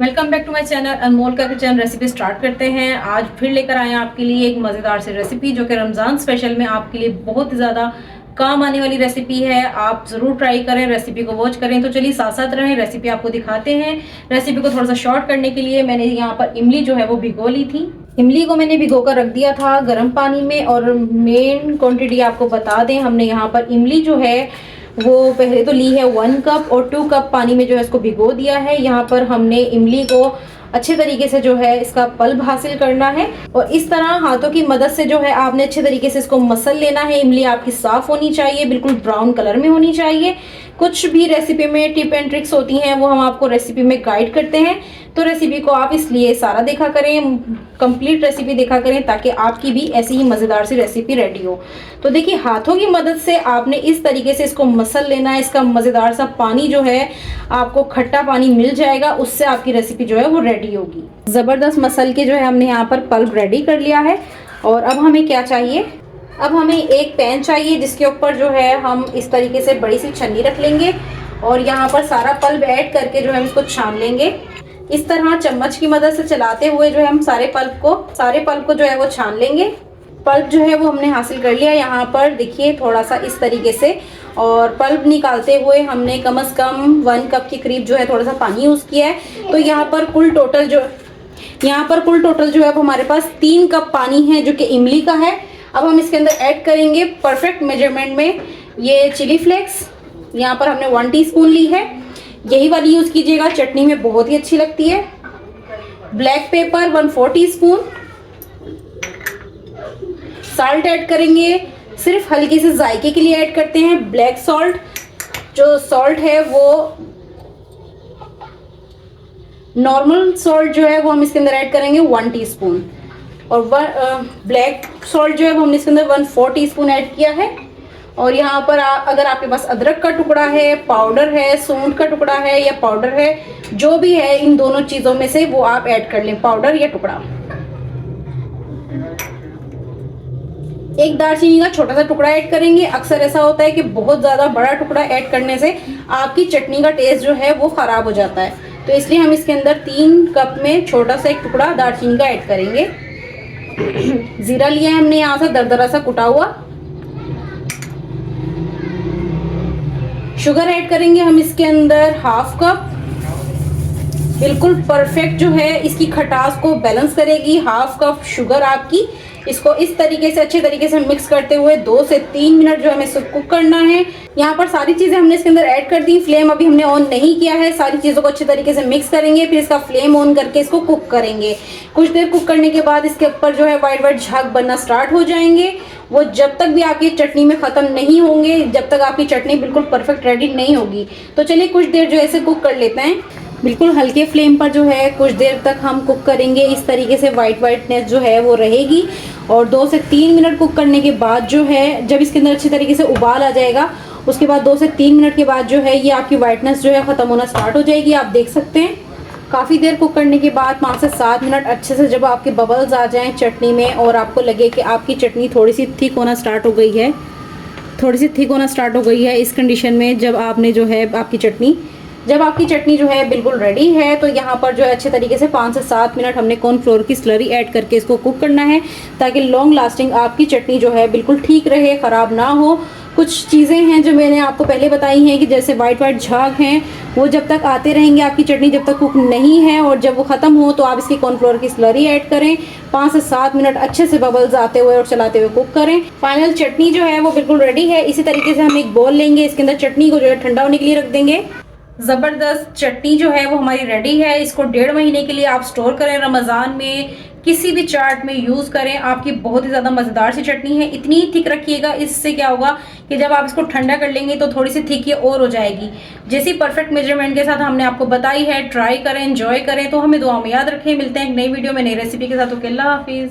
Welcome back to my channel Anmol का kitchen. Recipe start करते हैं। आज फिर लेकर आए हैं आपके लिए एक मज़ेदार सी रेसिपी जो कि रमज़ान स्पेशल में आपके लिए बहुत ज़्यादा काम आने वाली रेसिपी है। आप ज़रूर ट्राई करें, रेसिपी को वॉच करें। तो चलिए साथ साथ रहें, रेसिपी आपको दिखाते हैं। रेसिपी को थोड़ा सा शॉर्ट करने के लिए मैंने यहाँ पर इमली जो है वो भिगो ली थी। इमली को मैंने भिगो कर रख दिया था गर्म पानी में। और मेन क्वान्टिटी आपको बता दें, हमने यहाँ पर इमली जो है वो पहले तो ली है 1 कप और 2 कप पानी में जो है इसको भिगो दिया है। यहाँ पर हमने इमली को अच्छे तरीके से जो है इसका पल्प हासिल करना है और इस तरह हाथों की मदद से जो है आपने अच्छे तरीके से इसको मसल लेना है। इमली आपकी साफ होनी चाहिए, बिल्कुल ब्राउन कलर में होनी चाहिए। कुछ भी रेसिपी में टिप एंड ट्रिक्स होती हैं वो हम आपको रेसिपी में गाइड करते हैं, तो रेसिपी को आप इसलिए सारा देखा करें, कंप्लीट रेसिपी देखा करें ताकि आपकी भी ऐसी ही मज़ेदार सी रेसिपी रेडी हो। तो देखिए हाथों की मदद से आपने इस तरीके से इसको मसल लेना है। इसका मज़ेदार सा पानी जो है आपको खट्टा पानी मिल जाएगा, उससे आपकी रेसिपी जो है वो रेडी होगी। ज़बरदस्त मसल के जो है हमने यहाँ पर पल्प रेडी कर लिया है। और अब हमें क्या चाहिए, अब हमें एक पैन चाहिए जिसके ऊपर जो है हम इस तरीके से बड़ी सी छन्नी रख लेंगे और यहाँ पर सारा पल्प ऐड करके जो है हम इसको छान लेंगे। इस तरह चम्मच की मदद से चलाते हुए जो है हम सारे पल्प को जो है वो छान लेंगे। पल्प जो है वो हमने हासिल कर लिया यहाँ पर, देखिए थोड़ा सा इस तरीके से। और पल्प निकालते हुए हमने कम से कम 1 कप के करीब जो है थोड़ा सा पानी यूज़ किया है। तो यहाँ पर कुल टोटल जो है वो हमारे पास 3 कप पानी है जो कि इमली का है। अब हम इसके अंदर ऐड करेंगे परफेक्ट मेजरमेंट में ये चिली फ्लेक्स। यहाँ पर हमने 1 टीस्पून ली है, यही वाली यूज़ कीजिएगा, चटनी में बहुत ही अच्छी लगती है। Black pepper 1/4 teaspoon. Salt add करेंगे, सिर्फ हल्के से जायके के लिए ऐड करते हैं। ब्लैक सॉल्ट, जो सॉल्ट है वो नॉर्मल सॉल्ट जो है वो हम इसके अंदर ऐड करेंगे 1 टीस्पून। और ब्लैक सॉल्ट जो है वो हमने इसके अंदर 1/4 टीस्पून ऐड किया है। और यहाँ पर अगर आपके पास अदरक का टुकड़ा है, पाउडर है, सौंठ का टुकड़ा है या पाउडर है, जो भी है इन दोनों चीज़ों में से वो आप ऐड कर लें, पाउडर या टुकड़ा। एक दालचीनी का छोटा सा टुकड़ा ऐड करेंगे। अक्सर ऐसा होता है कि बहुत ज़्यादा बड़ा टुकड़ा ऐड करने से आपकी चटनी का टेस्ट जो है वो ख़राब हो जाता है, तो इसलिए हम इसके अंदर 3 कप में छोटा सा एक टुकड़ा दालचीनी का ऐड करेंगे। जीरा लिया है हमने यहाँ से दरदरा सा कुटा हुआ। शुगर ऐड करेंगे हम इसके अंदर 1/2 कप। बिल्कुल परफेक्ट जो है इसकी खटास को बैलेंस करेगी 1/2 कप शुगर आपकी। इसको इस तरीके से अच्छे तरीके से मिक्स करते हुए 2 से 3 मिनट जो हमें इसको कुक करना है। यहाँ पर सारी चीज़ें हमने इसके अंदर ऐड कर दी। फ्लेम अभी हमने ऑन नहीं किया है। सारी चीज़ों को अच्छे तरीके से मिक्स करेंगे, फिर इसका फ्लेम ऑन करके इसको कुक करेंगे। कुछ देर कुक करने के बाद इसके ऊपर जो है वाइट वाइट झाग बनना स्टार्ट हो जाएंगे। वो जब तक भी आपकी चटनी में ख़त्म नहीं होंगे, जब तक आपकी चटनी बिल्कुल परफेक्ट रेडी नहीं होगी। तो चलिए कुछ देर जो है इसे कुक कर लेते हैं। बिल्कुल हल्के फ्लेम पर जो है कुछ देर तक हम कुक करेंगे। इस तरीके से वाइटनेस जो है वो रहेगी। और 2 से 3 मिनट कुक करने के बाद जो है, जब इसके अंदर अच्छी तरीके से उबाल आ जाएगा, उसके बाद 2 से 3 मिनट के बाद जो है ये आपकी वाइटनेस जो है ख़त्म होना स्टार्ट हो जाएगी। आप देख सकते हैं काफ़ी देर कुक करने के बाद 5 से 7 मिनट अच्छे से जब आपके बबल्स आ जाएँ चटनी में और आपको लगे कि आपकी चटनी थोड़ी सी थिक होना स्टार्ट हो गई है, इस कंडीशन में जब आपने जो है जब आपकी चटनी जो है बिल्कुल रेडी है, तो यहाँ पर जो है अच्छे तरीके से 5 से 7 मिनट हमने कॉर्नफ्लोर की स्लरी ऐड करके इसको कुक करना है ताकि लॉन्ग लास्टिंग आपकी चटनी जो है बिल्कुल ठीक रहे, ख़राब ना हो। कुछ चीज़ें हैं जो मैंने आपको पहले बताई हैं कि जैसे वाइट झाग हैं वो जब तक आते रहेंगे आपकी चटनी जब तक कुक नहीं है, और जब वो ख़त्म हो तो आप इसकी कॉर्नफ्लोर की स्लरी ऐड करें। 5 से 7 मिनट अच्छे से बबल्स आते हुए और चलाते हुए कुक करें। फाइनल चटनी जो है वो बिल्कुल रेडी है। इसी तरीके से हम एक बोल लेंगे, इसके अंदर चटनी को जो है ठंडा होने के लिए रख देंगे। ज़बरदस्त चटनी जो है वो हमारी रेडी है। इसको 1.5 महीने के लिए आप स्टोर करें, रमज़ान में किसी भी चाट में यूज़ करें। आपकी बहुत ही ज़्यादा मज़ेदार सी चटनी है। इतनी थिक रखिएगा, इससे क्या होगा कि जब आप इसको ठंडा कर लेंगे तो थोड़ी सी थिक ये और हो जाएगी। जैसी परफेक्ट मेजरमेंट के साथ हमने आपको बताई है, ट्राई करें, एंजॉय करें। तो हमें दुआ में याद रखें। मिलते हैं एक नई वीडियो में नई रेसिपी के साथ। ओके, अल्लाह हाफिज़।